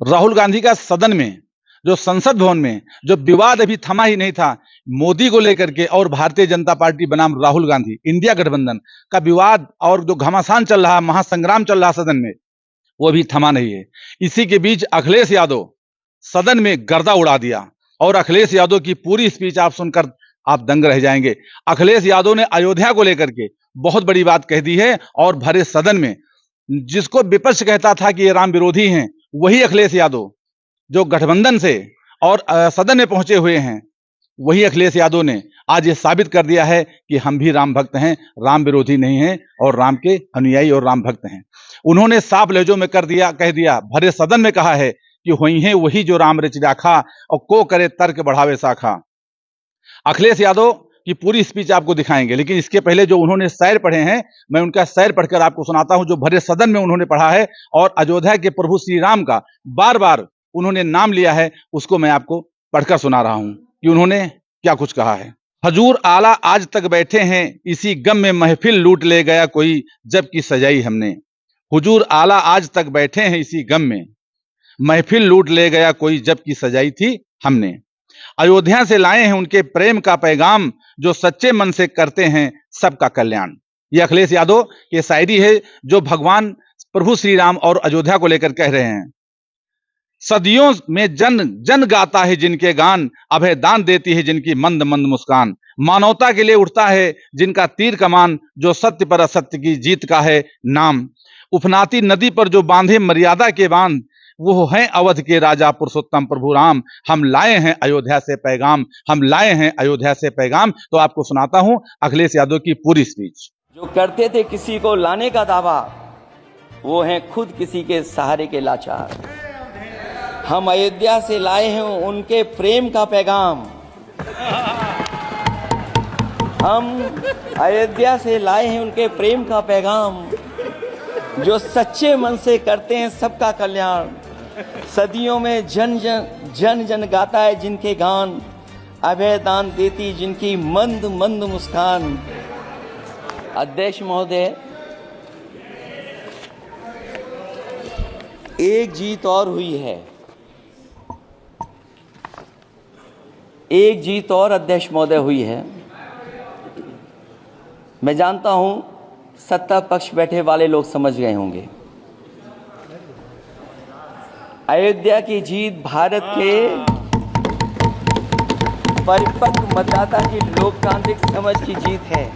राहुल गांधी का सदन में, जो संसद भवन में जो विवाद अभी थमा ही नहीं था, मोदी को लेकर के और भारतीय जनता पार्टी बनाम राहुल गांधी इंडिया गठबंधन का विवाद और जो घमासान चल रहा, महासंग्राम चल रहा सदन में, वो भी थमा नहीं है। इसी के बीच अखिलेश यादव सदन में गर्दा उड़ा दिया और अखिलेश यादव की पूरी स्पीच आप सुनकर आप दंग रह जाएंगे। अखिलेश यादव ने अयोध्या को लेकर के बहुत बड़ी बात कह दी है और भरे सदन में जिसको विपक्ष कहता था कि ये राम विरोधी हैं, वही अखिलेश यादव जो गठबंधन से और सदन में पहुंचे हुए हैं, वही अखिलेश यादव ने आज ये साबित कर दिया है कि हम भी राम भक्त हैं, राम विरोधी नहीं हैं और राम के अनुयायी और राम भक्त हैं। उन्होंने साफ लहजों में कह दिया, भरे सदन में कहा है कि हुई है वही जो राम रचि राखा और को करे तर्क बढ़ावे शाखा। अखिलेश यादव की पूरी स्पीच आपको दिखाएंगे, लेकिन इसके पहले जो उन्होंने शायर पढ़े हैं, मैं उनका शायर पढ़कर आपको सुनाता हूं, जो भरे सदन में उन्होंने पढ़ा है और अयोध्या के प्रभु श्री राम का बार बार उन्होंने नाम लिया है, उसको मैं आपको पढ़कर सुना रहा हूं कि उन्होंने क्या कुछ कहा है। हजूर आला आज तक बैठे हैं इसी गम में, महफिल लूट ले गया कोई जबकि सजाई हमने। हुजूर आला आज तक बैठे हैं इसी गम में, महफिल लूट ले गया कोई जबकि सजाई थी हमने। अयोध्या से लाए हैं उनके प्रेम का पैगाम, जो सच्चे मन से करते हैं सबका कल्याण। ये अखिलेश यादव की शायरी है जो भगवान प्रभु श्री राम और अयोध्या को लेकर कह रहे हैं। सदियों में जन जन गाता है जिनके गान, अभय दान देती है जिनकी मंद मंद मुस्कान। मानवता के लिए उठता है जिनका तीर कमान, जो सत्य पर असत्य की जीत का है नाम। उफनाती नदी पर जो बांधे मर्यादा के बांध, वो हैं अवध के राजा पुरुषोत्तम प्रभु राम। हम लाए हैं अयोध्या से पैगाम, हम लाए हैं अयोध्या से पैगाम। तो आपको सुनाता हूं अखिलेश यादव की पूरी स्पीच। जो करते थे किसी को लाने का दावा, वो हैं खुद किसी के सहारे के लाचार। हम अयोध्या से लाए हैं उनके प्रेम का पैगाम, हम अयोध्या से लाए हैं उनके प्रेम का पैगाम, जो सच्चे मन से करते हैं सबका कल्याण। सदियों में जन जन जन गाता है जिनके गान, अभय दान देती जिनकी मंद मंद मुस्कान। अध्यक्ष महोदय, एक जीत और हुई है, एक जीत और अध्यक्ष महोदय हुई है। मैं जानता हूं सत्ता पक्ष बैठे वाले लोग समझ गए होंगे। अयोध्या की जीत भारत के परिपक्व मतदाता की लोकतांत्रिक समझ की जीत है।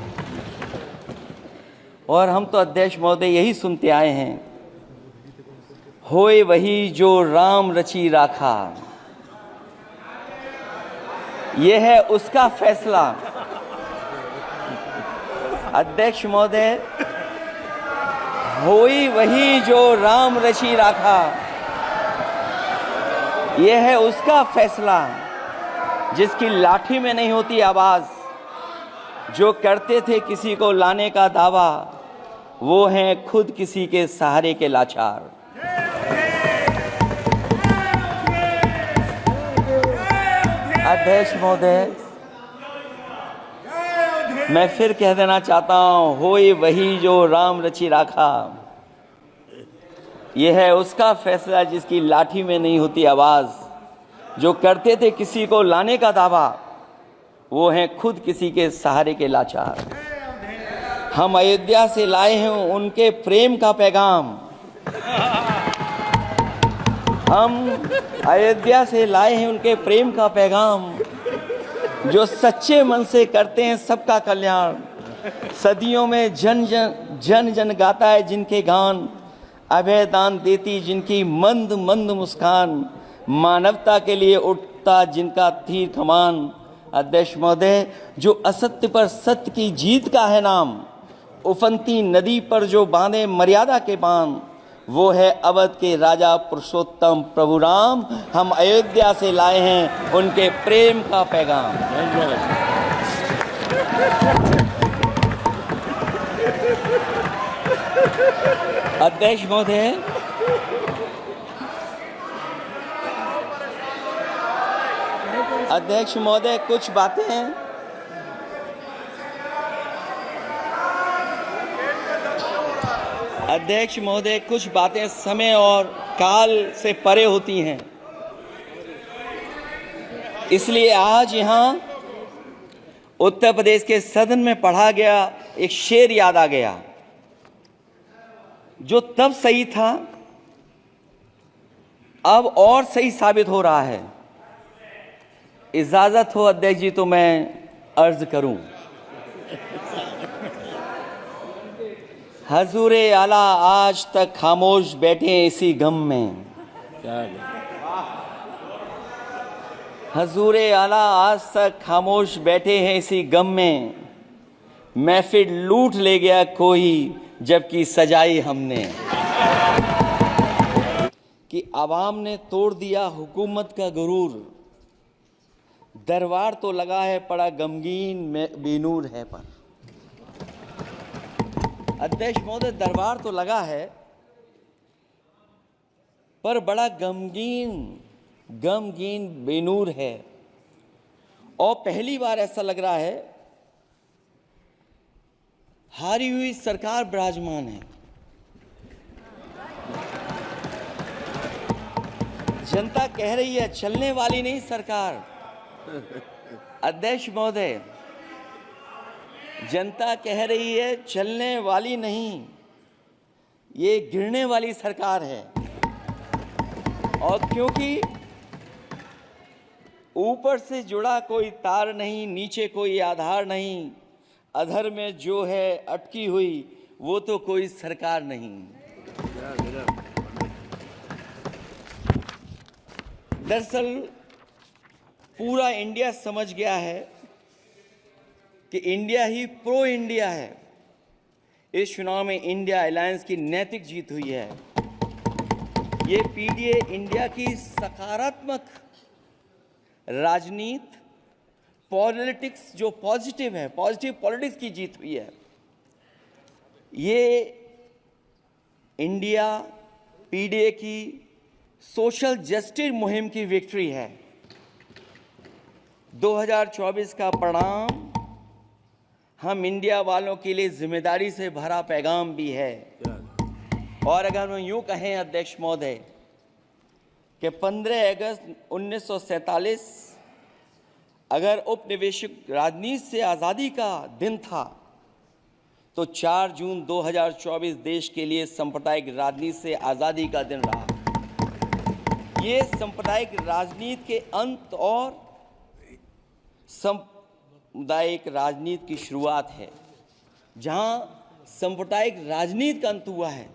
और हम तो अध्यक्ष महोदय यही सुनते आए हैं, होए वही जो राम रचि राखा, यह है उसका फैसला। अध्यक्ष महोदय, होई वही जो राम रचि राखा, यह है उसका फैसला, जिसकी लाठी में नहीं होती आवाज। जो करते थे किसी को लाने का दावा, वो हैं खुद किसी के सहारे के लाचार। अध्यक्ष महोदय, मैं फिर कह देना चाहता हूं, होए वही जो राम रचि राखा, यह है उसका फैसला जिसकी लाठी में नहीं होती आवाज। जो करते थे किसी को लाने का दावा, वो हैं खुद किसी के सहारे के लाचार। हम अयोध्या से लाए हैं उनके प्रेम का पैगाम, हम अयोध्या से लाए हैं उनके प्रेम का पैगाम, जो सच्चे मन से करते हैं सबका कल्याण। सदियों में जन जन गाता है जिनके गान, अभय दान देती जिनकी मंद मंद मुस्कान। मानवता के लिए उठता जिनका तीर कमान। अध्यक्ष महोदय, जो असत्य पर सत्य की जीत का है नाम, उफनती नदी पर जो बांधे मर्यादा के बांध, वो है अवध के राजा पुरुषोत्तम प्रभु राम। हम अयोध्या से लाए हैं उनके प्रेम का पैगाम। अध्यक्ष महोदय, अध्यक्ष महोदय, कुछ बातें अध्यक्ष महोदय, कुछ बातें समय और काल से परे होती हैं। इसलिए आज यहां उत्तर प्रदेश के सदन में पढ़ा गया एक शेर याद आ गया, जो तब सही था अब और सही साबित हो रहा है। इजाजत हो अध्यक्ष जी तो मैं अर्ज करूं। हजूरे आला आज तक खामोश बैठे हैं इसी गम में। हजूरे आला आज तक खामोश बैठे हैं इसी गम में। महफिल लूट ले गया कोई जबकि सजाई हमने। कि आवाम ने तोड़ दिया हुकूमत का गुरूर। दरबार तो लगा है पड़ा गमगीन में बेनूर है पर। अध्यक्ष महोदय, दरबार तो लगा है पर बड़ा गमगीन बेनूर है। और पहली बार ऐसा लग रहा है हारी हुई सरकार विराजमान है। जनता कह रही है चलने वाली नहीं सरकार। अध्यक्ष महोदय, जनता कह रही है चलने वाली नहीं, ये गिरने वाली सरकार है। और क्योंकि ऊपर से जुड़ा कोई तार नहीं, नीचे कोई आधार नहीं, अधर में जो है अटकी हुई वो तो कोई सरकार नहीं। दरअसल पूरा इंडिया समझ गया है कि इंडिया ही प्रो इंडिया है। इस चुनाव में इंडिया अलायंस की नैतिक जीत हुई है। ये पीडीए इंडिया की सकारात्मक राजनीति, पॉलिटिक्स जो पॉजिटिव है, पॉजिटिव पॉलिटिक्स की जीत हुई है। ये इंडिया पीडीए की सोशल जस्टिस मुहिम की विक्ट्री है। 2024 का परिणाम हम इंडिया वालों के लिए जिम्मेदारी से भरा पैगाम भी है। और अगर हम यूं कहें अध्यक्ष महोदय कि 15 अगस्त 1947 अगर उपनिवेशिक राजनीति से आज़ादी का दिन था तो 4 जून 2024 देश के लिए सांप्रदायिक राजनीति से आज़ादी का दिन रहा। ये सांप्रदायिक राजनीति के अंत और सामुदायिक राजनीति की शुरुआत है। जहां सांप्रदायिक राजनीति का अंत हुआ है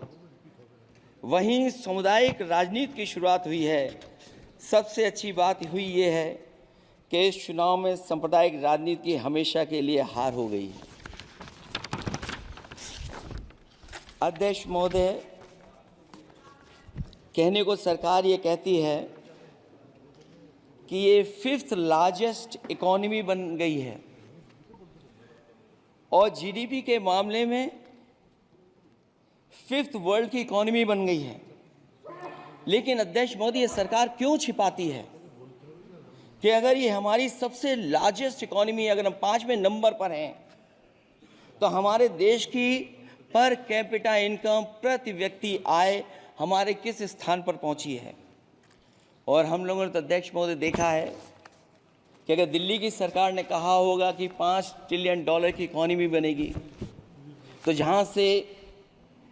वहीं सामुदायिक राजनीति की शुरुआत हुई है। सबसे अच्छी बात हुई ये है कि इस चुनाव में सांप्रदायिक राजनीति की हमेशा के लिए हार हो गई। अध्यक्ष महोदय, कहने को सरकार ये कहती है कि ये 5th लार्जेस्ट इकोनॉमी बन गई है और जीडीपी के मामले में 5th वर्ल्ड की इकोनॉमी बन गई है। लेकिन अध्यक्ष मोदी, ये सरकार क्यों छिपाती है कि अगर ये हमारी सबसे लार्जेस्ट इकोनॉमी, अगर हम 5वें नंबर पर हैं, तो हमारे देश की पर कैपिटा इनकम, प्रति व्यक्ति आय हमारे किस स्थान पर पहुंची है। और हम लोगों ने तो अध्यक्ष महोदय देखा है कि अगर दिल्ली की सरकार ने कहा होगा कि $5 ट्रिलियन की इकोनॉमी बनेगी, तो जहां से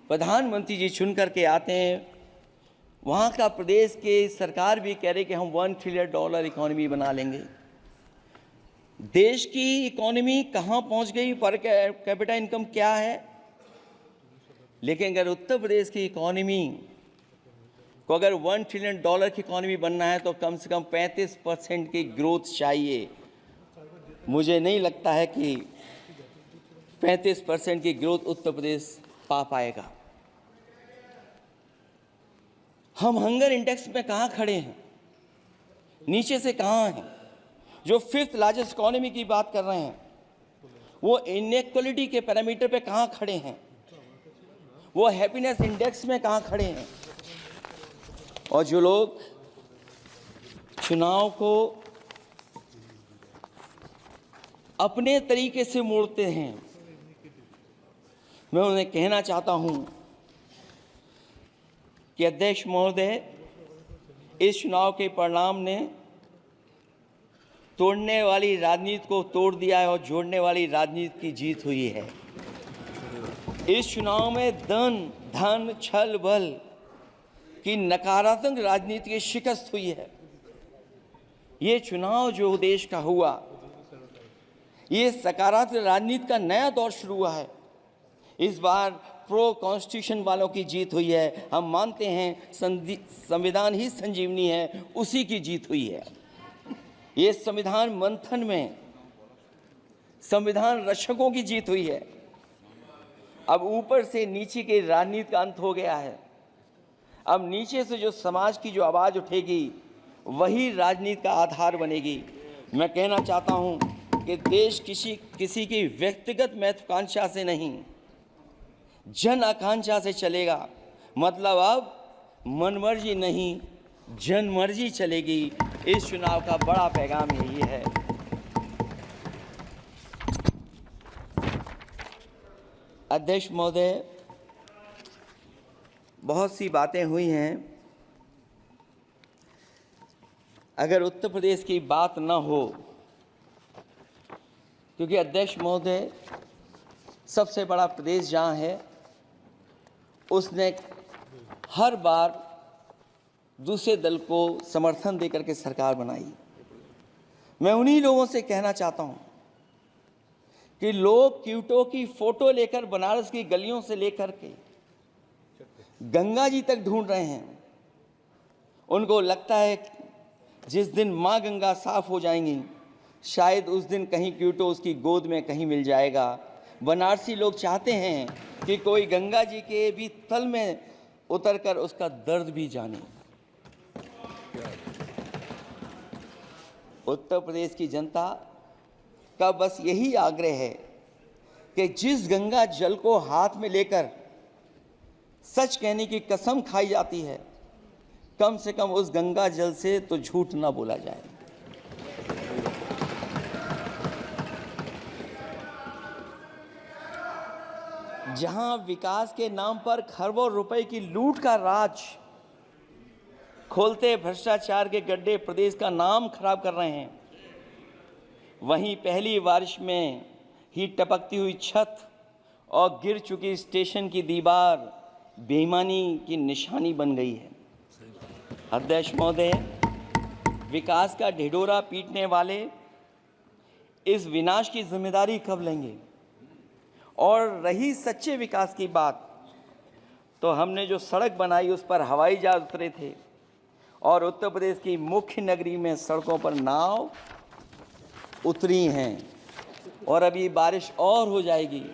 प्रधानमंत्री जी चुन करके आते हैं वहाँ का प्रदेश के सरकार भी कह रही कि हम $1 ट्रिलियन इकोनॉमी बना लेंगे। देश की इकोनॉमी कहाँ पहुँच गई, पर कैपिटा इनकम क्या है। लेकिन अगर उत्तर प्रदेश की इकोनॉमी को अगर $1 ट्रिलियन की इकोनॉमी बनना है तो कम से कम 35% की ग्रोथ चाहिए। मुझे नहीं लगता है कि 35% की ग्रोथ उत्तर प्रदेश पा पाएगा। हम हंगर इंडेक्स में कहाँ खड़े हैं, नीचे से कहाँ हैं। जो 5th लार्जेस्ट इकोनॉमी की बात कर रहे हैं वो इनइक्वालिटी के पैरामीटर पे कहाँ खड़े हैं, वो हैप्पीनेस इंडेक्स में कहाँ खड़े हैं। और जो लोग चुनाव को अपने तरीके से मोड़ते हैं, मैं उन्हें कहना चाहता हूं कि अध्यक्ष महोदय, इस चुनाव के परिणाम ने तोड़ने वाली राजनीति को तोड़ दिया है और जोड़ने वाली राजनीति की जीत हुई है। इस चुनाव में धन छल बल की नकारात्मक राजनीति की शिकस्त हुई है। ये चुनाव जो देश का हुआ, ये सकारात्मक राजनीति का नया दौर शुरू हुआ है। इस बार प्रो कॉन्स्टिट्यूशन वालों की जीत हुई है। हम मानते हैं संविधान ही संजीवनी है, उसी की जीत हुई है। ये संविधान मंथन में संविधान रक्षकों की जीत हुई है। अब ऊपर से नीचे की राजनीति का अंत हो गया है। अब नीचे से जो समाज की जो आवाज़ उठेगी वही राजनीति का आधार बनेगी। मैं कहना चाहता हूं कि देश किसी की व्यक्तिगत महत्वाकांक्षा से नहीं, जन आकांक्षा से चलेगा। मतलब अब मनमर्जी नहीं, जनमर्जी चलेगी। इस चुनाव का बड़ा पैगाम यही है। अध्यक्ष महोदय, बहुत सी बातें हुई हैं। अगर उत्तर प्रदेश की बात न हो, क्योंकि अध्यक्ष महोदय सबसे बड़ा प्रदेश जहाँ है, उसने हर बार दूसरे दल को समर्थन देकर के सरकार बनाई। मैं उन्हीं लोगों से कहना चाहता हूँ कि लोग क्यूटो की फोटो लेकर बनारस की गलियों से लेकर के गंगा जी तक ढूंढ रहे हैं। उनको लगता है जिस दिन माँ गंगा साफ हो जाएंगी, शायद उस दिन कहीं क्यूटो उसकी गोद में कहीं मिल जाएगा। बनारसी लोग चाहते हैं कि कोई गंगा जी के भी तल में उतरकर उसका दर्द भी जाने। उत्तर प्रदेश की जनता का बस यही आग्रह है कि जिस गंगा जल को हाथ में लेकर सच कहने की कसम खाई जाती है, कम से कम उस गंगा जल से तो झूठ ना बोला जाए। जहां विकास के नाम पर खरबों रुपए की लूट का राज खोलते भ्रष्टाचार के गड्ढे प्रदेश का नाम खराब कर रहे हैं, वहीं पहली बारिश में ही टपकती हुई छत और गिर चुकी स्टेशन की दीवार बेईमानी की निशानी बन गई है। अध्यक्ष महोदय, विकास का ढिढोरा पीटने वाले इस विनाश की जिम्मेदारी कब लेंगे? और रही सच्चे विकास की बात, तो हमने जो सड़क बनाई उस पर हवाई जहाज उतरे थे और उत्तर प्रदेश की मुख्य नगरी में सड़कों पर नाव उतरी हैं, और अभी बारिश और हो जाएगी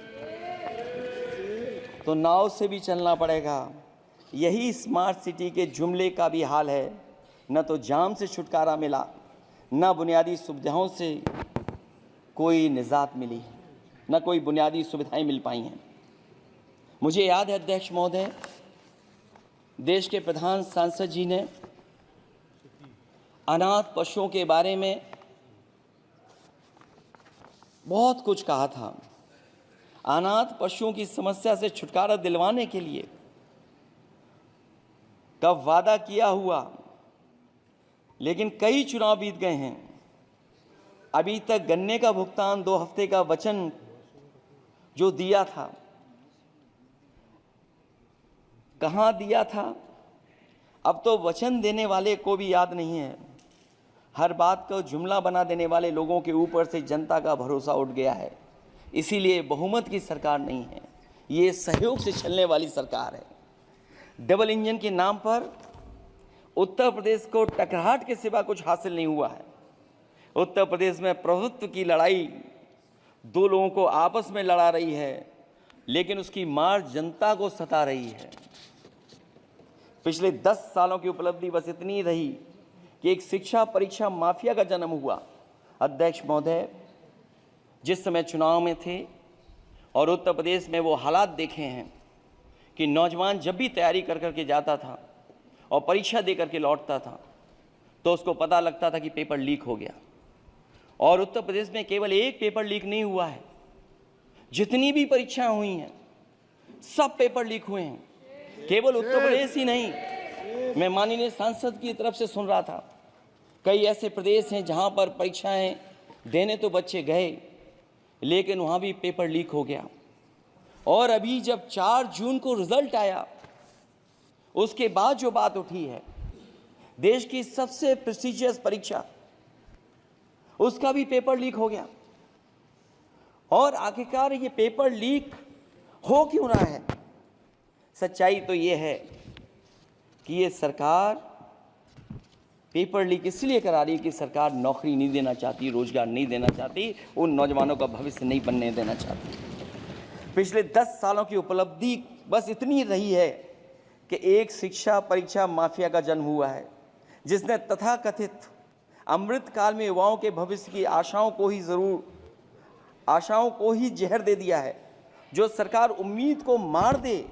तो नाव से भी चलना पड़ेगा। यही स्मार्ट सिटी के जुमले का भी हाल है। न तो जाम से छुटकारा मिला, न बुनियादी सुविधाओं से कोई निजात मिली, न कोई बुनियादी सुविधाएं मिल पाई हैं। मुझे याद है अध्यक्ष महोदय, देश के प्रधान सांसद जी ने अनाथ पशुओं के बारे में बहुत कुछ कहा था। अनाथ पशुओं की समस्या से छुटकारा दिलवाने के लिए कब वादा किया हुआ, लेकिन कई चुनाव बीत गए हैं, अभी तक गन्ने का भुगतान 2 हफ्ते का वचन जो दिया था, कहाँ दिया था? अब तो वचन देने वाले को भी याद नहीं है। हर बात को जुमला बना देने वाले लोगों के ऊपर से जनता का भरोसा उठ गया है। इसीलिए बहुमत की सरकार नहीं है, ये सहयोग से चलने वाली सरकार है। डबल इंजन के नाम पर उत्तर प्रदेश को टकराहट के सिवा कुछ हासिल नहीं हुआ है। उत्तर प्रदेश में प्रभुत्व की लड़ाई 2 लोगों को आपस में लड़ा रही है, लेकिन उसकी मार जनता को सता रही है। पिछले 10 सालों की उपलब्धि बस इतनी रही कि एक शिक्षा परीक्षा माफिया का जन्म हुआ। अध्यक्ष महोदय, जिस समय चुनाव में थे और उत्तर प्रदेश में वो हालात देखे हैं कि नौजवान जब भी तैयारी कर करके जाता था और परीक्षा दे करके लौटता था तो उसको पता लगता था कि पेपर लीक हो गया। और उत्तर प्रदेश में केवल एक पेपर लीक नहीं हुआ है, जितनी भी परीक्षाएं हुई हैं सब पेपर लीक हुए हैं। केवल उत्तर प्रदेश ही नहीं, मैं माननीय सांसद की तरफ से सुन रहा था, कई ऐसे प्रदेश हैं जहां पर परीक्षाएं देने तो बच्चे गए, लेकिन वहां भी पेपर लीक हो गया। और अभी जब 4 जून को रिजल्ट आया, उसके बाद जो बात उठी है, देश की सबसे प्रेस्टिजियस परीक्षा, उसका भी पेपर लीक हो गया। और आखिरकार ये पेपर लीक हो क्यों रहा है? सच्चाई तो ये है कि ये सरकार पेपर लीक इसलिए करा रही है कि सरकार नौकरी नहीं देना चाहती, रोजगार नहीं देना चाहती, उन नौजवानों का भविष्य नहीं बनने देना चाहती। पिछले 10 सालों की उपलब्धि बस इतनी रही है कि एक शिक्षा परीक्षा माफिया का जन्म हुआ है, जिसने तथाकथित अमृत काल में युवाओं के भविष्य की आशाओं को ही जहर दे दिया है। जो सरकार उम्मीद को मार दे,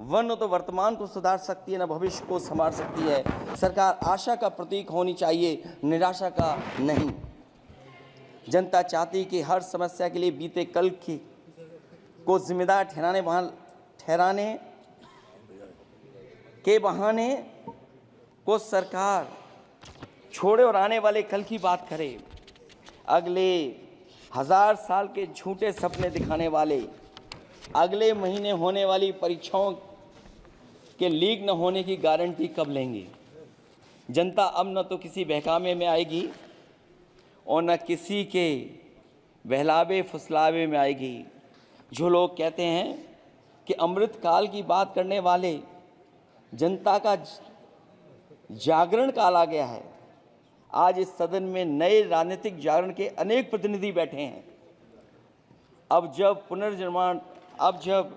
वह न तो वर्तमान को सुधार सकती है, न भविष्य को संवार सकती है। सरकार आशा का प्रतीक होनी चाहिए, निराशा का नहीं। जनता चाहती कि हर समस्या के लिए बीते कल को जिम्मेदार ठहराने के बहाने को सरकार छोड़े और आने वाले कल की बात करे। अगले 1000 साल के झूठे सपने दिखाने वाले अगले महीने होने वाली परीक्षाओं के लीक न होने की गारंटी कब लेंगे? जनता अब न तो किसी बहकावे में आएगी और न किसी के बहलावे फुसलावे में आएगी। जो लोग कहते हैं कि अमृत काल की बात करने वाले जनता का जागरण काल आ गया है, आज इस सदन में नए राजनीतिक जागरण के अनेक प्रतिनिधि बैठे हैं। अब जब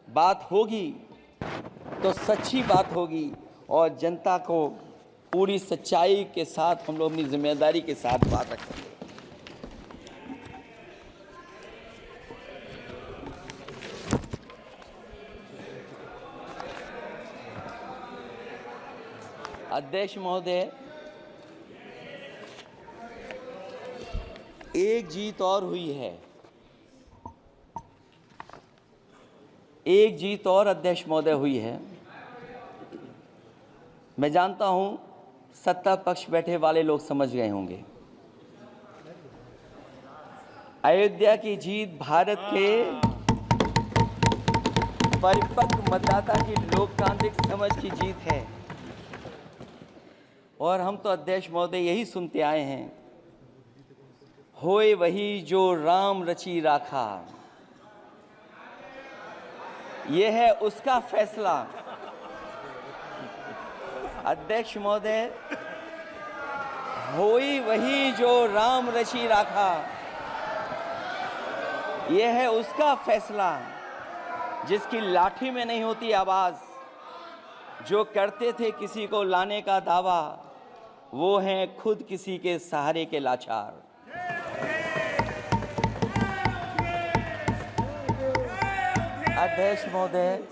बात होगी तो सच्ची बात होगी और जनता को पूरी सच्चाई के साथ हम लोग अपनी जिम्मेदारी के साथ बात रखेंगे। अध्यक्ष महोदय, एक जीत और हुई है, एक जीत और अध्यक्ष महोदय हुई है। मैं जानता हूं सत्ता पक्ष बैठे वाले लोग समझ गए होंगे। अयोध्या की जीत भारत के परिपक्व मतदाता की लोकतांत्रिक समझ की जीत है। और हम तो अध्यक्ष महोदय यही सुनते आए हैं, होए वही जो राम रची राखा, ये है उसका फैसला। अध्यक्ष महोदय, होई वही जो राम रची राखा, ये है उसका फैसला, जिसकी लाठी में नहीं होती आवाज। जो करते थे किसी को लाने का दावा, वो हैं खुद किसी के सहारे के लाचार। अध्यक्ष महोदय,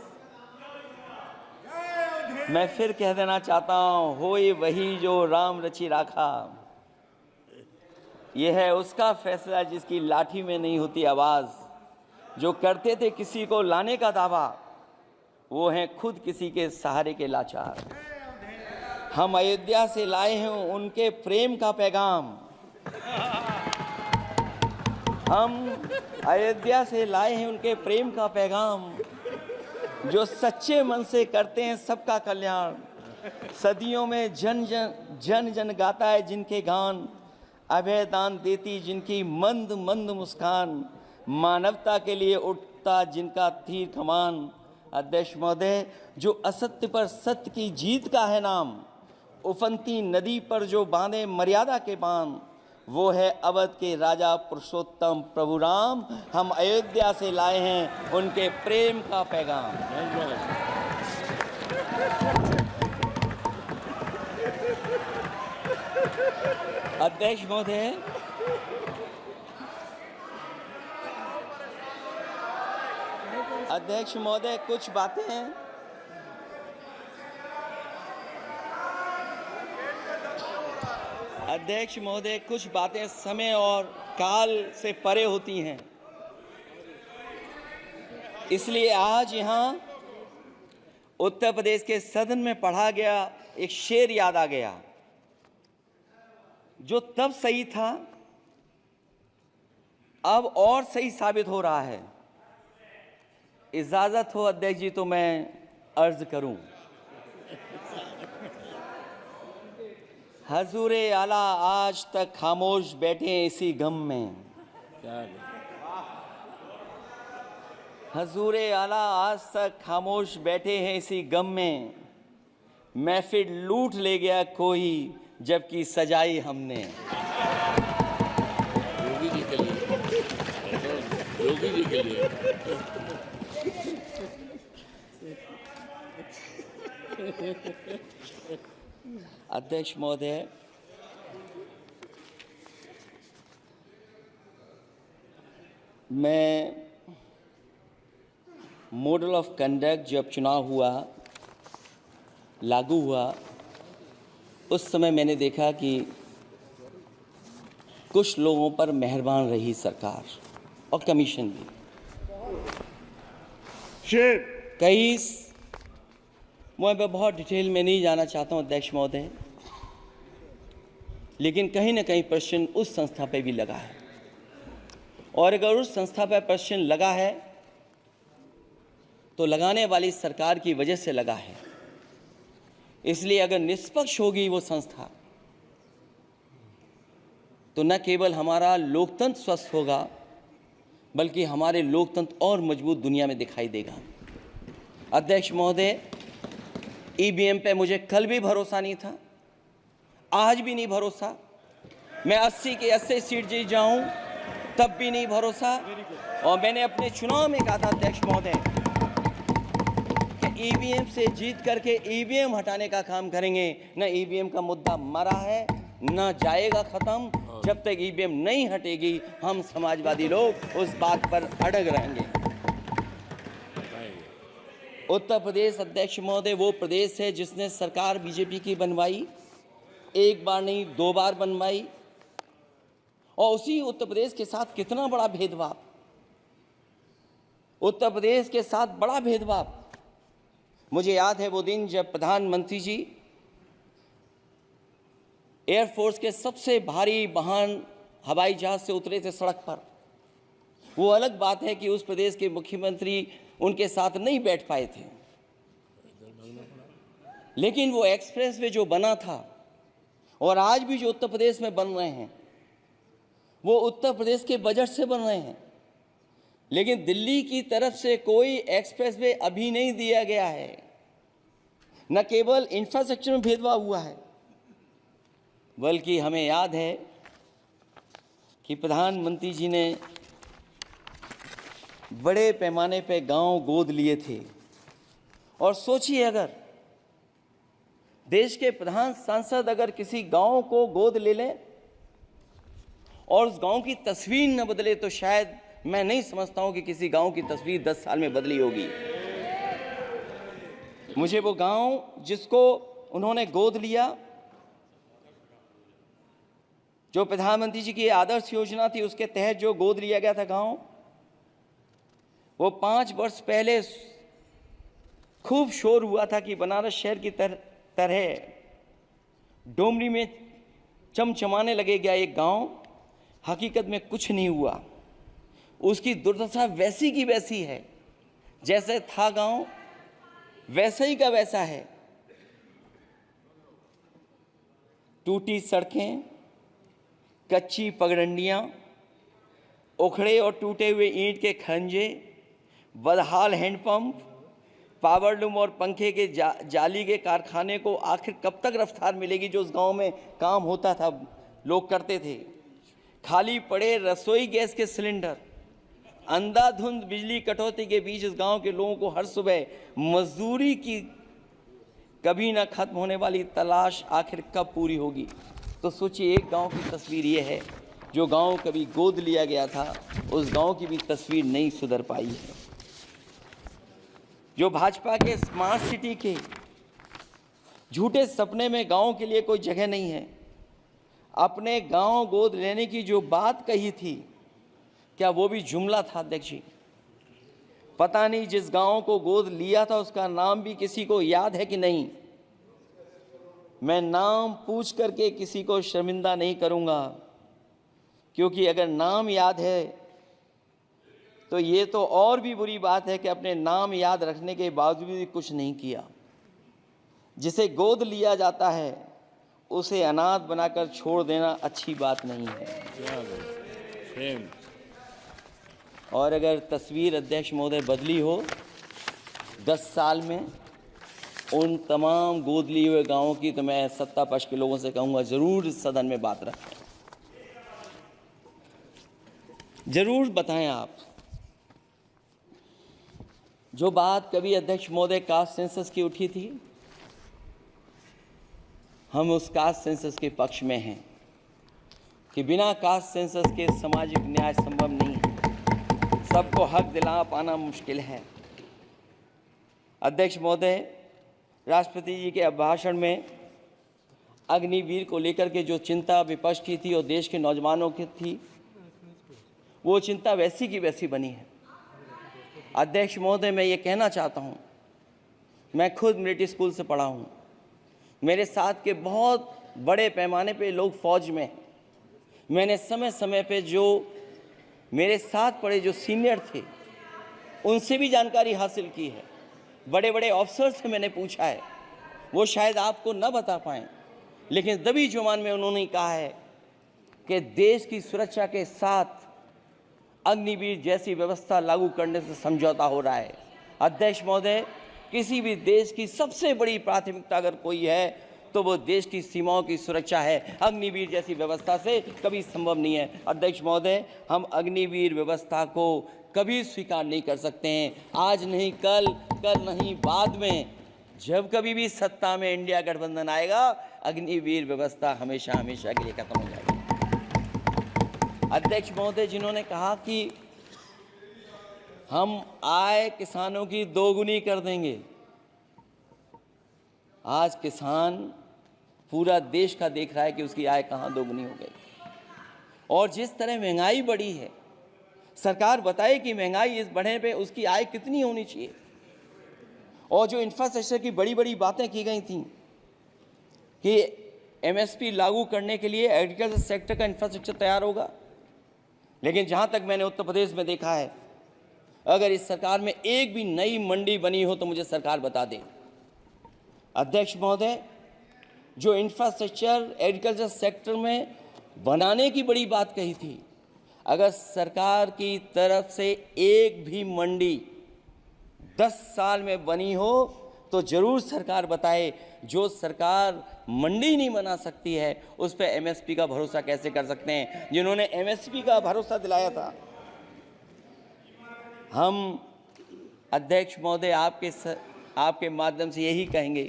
मैं फिर कह देना चाहता हूं, होए वही जो राम रची राखा, यह है उसका फैसला, जिसकी लाठी में नहीं होती आवाज। जो करते थे किसी को लाने का दावा, वो हैं खुद किसी के सहारे के लाचार। हम अयोध्या से लाए हैं उनके प्रेम का पैगाम, हम अयोध्या से लाए हैं उनके प्रेम का पैगाम। जो सच्चे मन से करते हैं सबका कल्याण, सदियों में जन जन गाता है जिनके गान, अभय दान देती जिनकी मंद मंद मुस्कान, मानवता के लिए उठता जिनका तीर कमान। अध्यक्ष महोदय, जो असत्य पर सत्य की जीत का है नाम, उफनती नदी पर जो बांधे मर्यादा के बांध, वो है अवध के राजा पुरुषोत्तम प्रभु राम। हम अयोध्या से लाए हैं उनके प्रेम का पैगाम। अध्यक्ष महोदय, अध्यक्ष महोदय, कुछ बातें समय और काल से परे होती हैं। इसलिए आज यहाँ उत्तर प्रदेश के सदन में पढ़ा गया एक शेर याद आ गया, जो तब सही था अब और सही साबित हो रहा है। इजाजत हो अध्यक्ष जी तो मैं अर्ज करूं। हजूरे आला आज तक खामोश बैठे हैं इसी गम में, हजूरे आला आज तक खामोश बैठे हैं इसी गम में, महफिल लूट ले गया कोई जबकि सजाई हमने। योगी जी के लिए, योगी जी के लिए। अध्यक्ष महोदय, मैं मॉडल ऑफ कंडक्ट जब चुनाव हुआ, लागू हुआ, उस समय मैंने देखा कि कुछ लोगों पर मेहरबान रही सरकार और कमीशन भी। कई मैं बहुत डिटेल में नहीं जाना चाहता हूं अध्यक्ष महोदय, लेकिन कहीं ना कहीं प्रश्न उस संस्था पे भी लगा है, और अगर उस संस्था पर प्रश्न लगा है तो लगाने वाली सरकार की वजह से लगा है। इसलिए अगर निष्पक्ष होगी वो संस्था तो न केवल हमारा लोकतंत्र स्वस्थ होगा बल्कि हमारे लोकतंत्र और मजबूत दुनिया में दिखाई देगा। अध्यक्ष महोदय, ईवीएम पे मुझे कल भी भरोसा नहीं था, आज भी नहीं भरोसा। मैं 80 के 80 सीट जीत जाऊं तब भी नहीं भरोसा। और मैंने अपने चुनाव में कहा था अध्यक्ष महोदय कि ईवीएम से जीत करके ईवीएम हटाने का काम करेंगे। न ईवीएम का मुद्दा मरा है न जाएगा खत्म। जब तक ईवीएम नहीं हटेगी हम समाजवादी लोग उस बात पर अड़ग रहेंगे। उत्तर प्रदेश अध्यक्ष महोदय वो प्रदेश है जिसने सरकार बीजेपी की बनवाई, एक बार नहीं 2 बार बनवाई, और उसी उत्तर प्रदेश के साथ कितना बड़ा भेदभाव, उत्तर प्रदेश के साथ बड़ा भेदभाव। मुझे याद है वो दिन जब प्रधानमंत्री जी एयरफोर्स के सबसे भारी वाहन हवाई जहाज से उतरे थे सड़क पर। वो अलग बात है कि उस प्रदेश के मुख्यमंत्री उनके साथ नहीं बैठ पाए थे, लेकिन वो एक्सप्रेसवे जो बना था और आज भी जो उत्तर प्रदेश में बन रहे हैं वो उत्तर प्रदेश के बजट से बन रहे हैं। लेकिन दिल्ली की तरफ से कोई एक्सप्रेसवे अभी नहीं दिया गया है। न केवल इंफ्रास्ट्रक्चर में भेदभाव हुआ है बल्कि हमें याद है कि प्रधानमंत्री जी ने बड़े पैमाने पे गांव गोद लिए थे। और सोचिए, अगर देश के प्रधान सांसद अगर किसी गांव को गोद ले लें और उस गांव की तस्वीर न बदले तो शायद मैं नहीं समझता हूं कि किसी गांव की तस्वीर 10 साल में बदली होगी। मुझे वो गांव जिसको उन्होंने गोद लिया, जो प्रधानमंत्री जी की आदर्श योजना थी उसके तहत जो गोद लिया गया था गांव, वो 5 वर्ष पहले खूब शोर हुआ था कि बनारस शहर की तरह डोमरी में चमचमाने लगेगा एक गांव। हकीकत में कुछ नहीं हुआ। उसकी दुर्दशा वैसी की वैसी है, जैसे था गांव वैसे ही का वैसा है। टूटी सड़कें, कच्ची पगडंडियां, उखड़े और टूटे हुए ईंट के खंजे, बदहाल हैंडपंप, पावरलूम और पंखे के जाली के कारखाने को आखिर कब तक रफ्तार मिलेगी जो उस गांव में काम होता था, लोग करते थे। खाली पड़े रसोई गैस के सिलेंडर, अंधाधुंध बिजली कटौती के बीच इस गांव के लोगों को हर सुबह मजदूरी की कभी ना खत्म होने वाली तलाश आखिर कब पूरी होगी। तो सोचिए, एक गांव की तस्वीर ये है। जो गांव कभी गोद लिया गया था उस गांव की भी तस्वीर नहीं सुधर पाई है। जो भाजपा के स्मार्ट सिटी के झूठे सपने में गांव के लिए कोई जगह नहीं है। अपने गांव गोद लेने की जो बात कही थी, क्या वो भी जुमला था अध्यक्ष जी? पता नहीं जिस गांव को गोद लिया था उसका नाम भी किसी को याद है कि नहीं। मैं नाम पूछ करके किसी को शर्मिंदा नहीं करूंगा, क्योंकि अगर नाम याद है तो ये तो और भी बुरी बात है कि अपने नाम याद रखने के बावजूद भी कुछ नहीं किया। जिसे गोद लिया जाता है उसे अनाथ बनाकर छोड़ देना अच्छी बात नहीं है। सेम। और अगर तस्वीर अध्यक्ष महोदय बदली हो 10 साल में उन तमाम गोद लिए हुए गांवों की, तो मैं सत्ता पक्ष के लोगों से कहूँगा ज़रूर इस सदन में बात रखें, ज़रूर बताएं आप। जो बात कभी अध्यक्ष महोदय कास्ट सेंसस की उठी थी, हम उस कास्ट सेंसस के पक्ष में हैं कि बिना कास्ट सेंसस के सामाजिक न्याय संभव नहीं है। सबको हक दिला पाना मुश्किल है। अध्यक्ष महोदय, राष्ट्रपति जी के अभिभाषण में अग्निवीर को लेकर के जो चिंता विपक्ष की थी और देश के नौजवानों की थी, वो चिंता वैसी की वैसी बनी है। अध्यक्ष महोदय, मैं ये कहना चाहता हूँ, मैं खुद मिलिट्री स्कूल से पढ़ा हूँ, मेरे साथ के बहुत बड़े पैमाने पे लोग फौज में हैं। मैंने समय समय पे जो मेरे साथ पढ़े जो सीनियर थे उनसे भी जानकारी हासिल की है। बड़े बड़े ऑफिसर से मैंने पूछा है, वो शायद आपको न बता पाएँ, लेकिन दबी जुबान में उन्होंने कहा है कि देश की सुरक्षा के साथ अग्निवीर जैसी व्यवस्था लागू करने से समझौता हो रहा है। अध्यक्ष महोदय, किसी भी देश की सबसे बड़ी प्राथमिकता अगर कोई है तो वो देश की सीमाओं की सुरक्षा है। अग्निवीर जैसी व्यवस्था से कभी संभव नहीं है। अध्यक्ष महोदय, हम अग्निवीर व्यवस्था को कभी स्वीकार नहीं कर सकते हैं। आज नहीं कल, कल नहीं बाद में, जब कभी भी सत्ता में इंडिया गठबंधन आएगा, अग्निवीर व्यवस्था हमेशा हमेशा के लिए खत्म हो जाएगी। अध्यक्ष महोदय, जिन्होंने कहा कि हम आय किसानों की दोगुनी कर देंगे, आज किसान पूरा देश का देख रहा है कि उसकी आय कहाँ दोगुनी हो गई। और जिस तरह महंगाई बढ़ी है, सरकार बताए कि महंगाई इस बढ़ने पे उसकी आय कितनी होनी चाहिए। और जो इंफ्रास्ट्रक्चर की बड़ी बड़ी बातें की गई थी कि एमएसपी लागू करने के लिए एग्रीकल्चर सेक्टर का इंफ्रास्ट्रक्चर तैयार होगा, लेकिन जहाँ तक मैंने उत्तर प्रदेश में देखा है, अगर इस सरकार में एक भी नई मंडी बनी हो तो मुझे सरकार बता दे। अध्यक्ष महोदय, जो इंफ्रास्ट्रक्चर एग्रीकल्चर सेक्टर में बनाने की बड़ी बात कही थी, अगर सरकार की तरफ से एक भी मंडी 10 साल में बनी हो तो ज़रूर सरकार बताए। जो सरकार मंडी नहीं बना सकती है उस पर एमएसपी का भरोसा कैसे कर सकते हैं, जिन्होंने एमएसपी का भरोसा दिलाया था। हम अध्यक्ष महोदय आपके माध्यम से यही कहेंगे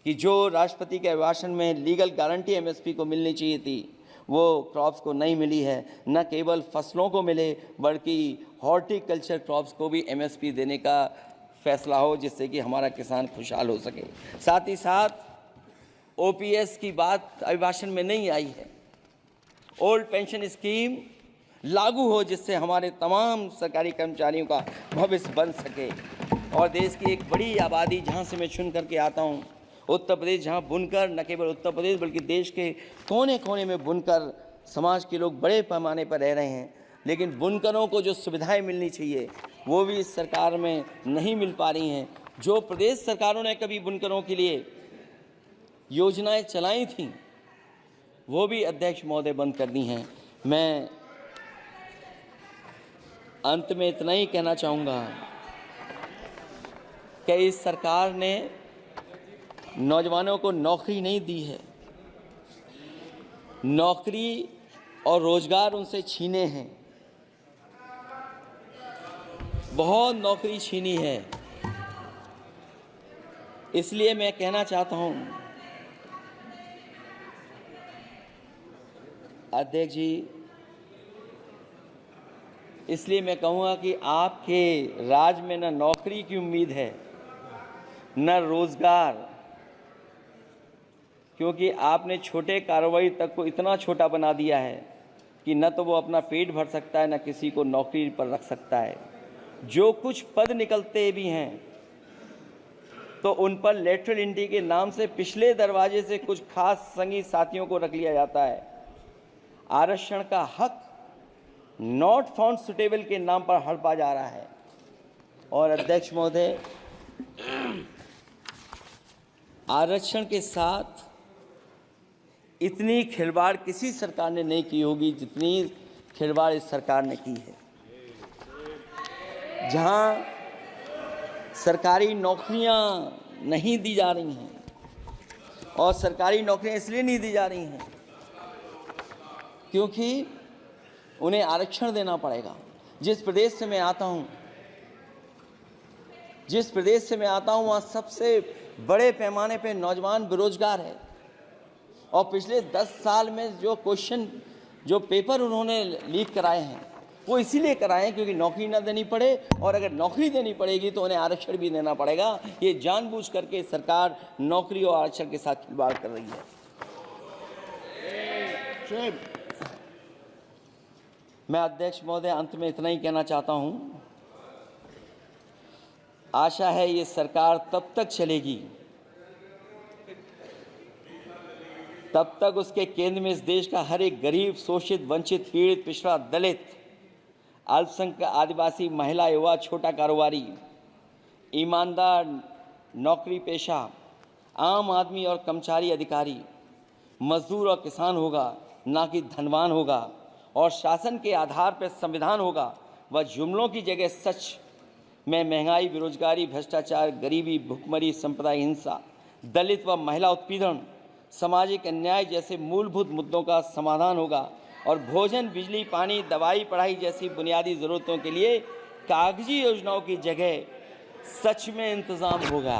कि जो राष्ट्रपति के अभिभाषण में लीगल गारंटी एमएसपी को मिलनी चाहिए थी, वो क्रॉप्स को नहीं मिली है। न केवल फसलों को मिले बल्कि हॉर्टिकल्चर क्रॉप्स को भी एमएसपी देने का फैसला हो, जिससे कि हमारा किसान खुशहाल हो सके। साथ ही साथ ओपीएस की बात अभिभाषण में नहीं आई है। ओल्ड पेंशन स्कीम लागू हो, जिससे हमारे तमाम सरकारी कर्मचारियों का भविष्य बन सके। और देश की एक बड़ी आबादी, जहाँ से मैं चुन करके आता हूँ, उत्तर प्रदेश, जहाँ बुनकर, न केवल उत्तर प्रदेश बल्कि देश के कोने कोने में बुनकर समाज के लोग बड़े पैमाने पर रह रहे हैं, लेकिन बुनकरों को जो सुविधाएं मिलनी चाहिए वो भी इस सरकार में नहीं मिल पा रही हैं। जो प्रदेश सरकारों ने कभी बुनकरों के लिए योजनाएं चलाई थीं, वो भी अध्यक्ष महोदय बंद कर दी हैं। मैं अंत में इतना ही कहना चाहूँगा कि इस सरकार ने नौजवानों को नौकरी नहीं दी है, नौकरी और रोजगार उनसे छीने हैं, बहुत नौकरी छीनी है। इसलिए मैं कहना चाहता हूं अध्यक्ष जी, इसलिए मैं कहूँगा कि आपके राज में न नौकरी की उम्मीद है न रोजगार, क्योंकि आपने छोटे कारोबारी तक को इतना छोटा बना दिया है कि न तो वो अपना पेट भर सकता है, न किसी को नौकरी पर रख सकता है। जो कुछ पद निकलते भी हैं तो उन पर लेटरल एंट्री के नाम से पिछले दरवाजे से कुछ खास संगी साथियों को रख लिया जाता है। आरक्षण का हक नॉट फाउंड सुटेबल के नाम पर हड़पा जा रहा है। और अध्यक्ष महोदय, आरक्षण के साथ इतनी खिलवाड़ किसी सरकार ने नहीं की होगी जितनी खिलवाड़ इस सरकार ने की है। जहां सरकारी नौकरियां नहीं दी जा रही हैं, और सरकारी नौकरियां इसलिए नहीं दी जा रही हैं क्योंकि उन्हें आरक्षण देना पड़ेगा। जिस प्रदेश से मैं आता हूं वहाँ सबसे बड़े पैमाने पे नौजवान बेरोजगार है, और पिछले 10 साल में जो पेपर उन्होंने लीक कराए हैं वो इसीलिए कराए हैं क्योंकि नौकरी ना देनी पड़े, और अगर नौकरी देनी पड़ेगी तो उन्हें आरक्षण भी देना पड़ेगा। ये जानबूझ करके सरकार नौकरी और आरक्षण के साथ खिलवाड़ कर रही है। मैं अध्यक्ष महोदय अंत में इतना ही कहना चाहता हूं, आशा है ये सरकार तब तक चलेगी तब तक उसके केंद्र में इस देश का हर एक गरीब, शोषित, वंचित, पीड़ित, पिछड़ा, दलित, अल्पसंख्यक, आदिवासी, महिला, युवा, छोटा कारोबारी, ईमानदार, नौकरी पेशा, आम आदमी और कर्मचारी अधिकारी, मजदूर और किसान होगा, ना कि धनवान होगा। और शासन के आधार पर संविधान होगा। वह जुमलों की जगह सच में महंगाई, बेरोजगारी, भ्रष्टाचार, गरीबी, भुखमरी, सांप्रदायिक हिंसा, दलित व महिला उत्पीड़न, सामाजिक अन्याय जैसे मूलभूत मुद्दों का समाधान होगा। और भोजन, बिजली, पानी, दवाई, पढ़ाई जैसी बुनियादी ज़रूरतों के लिए कागजी योजनाओं की जगह सच में इंतज़ाम होगा।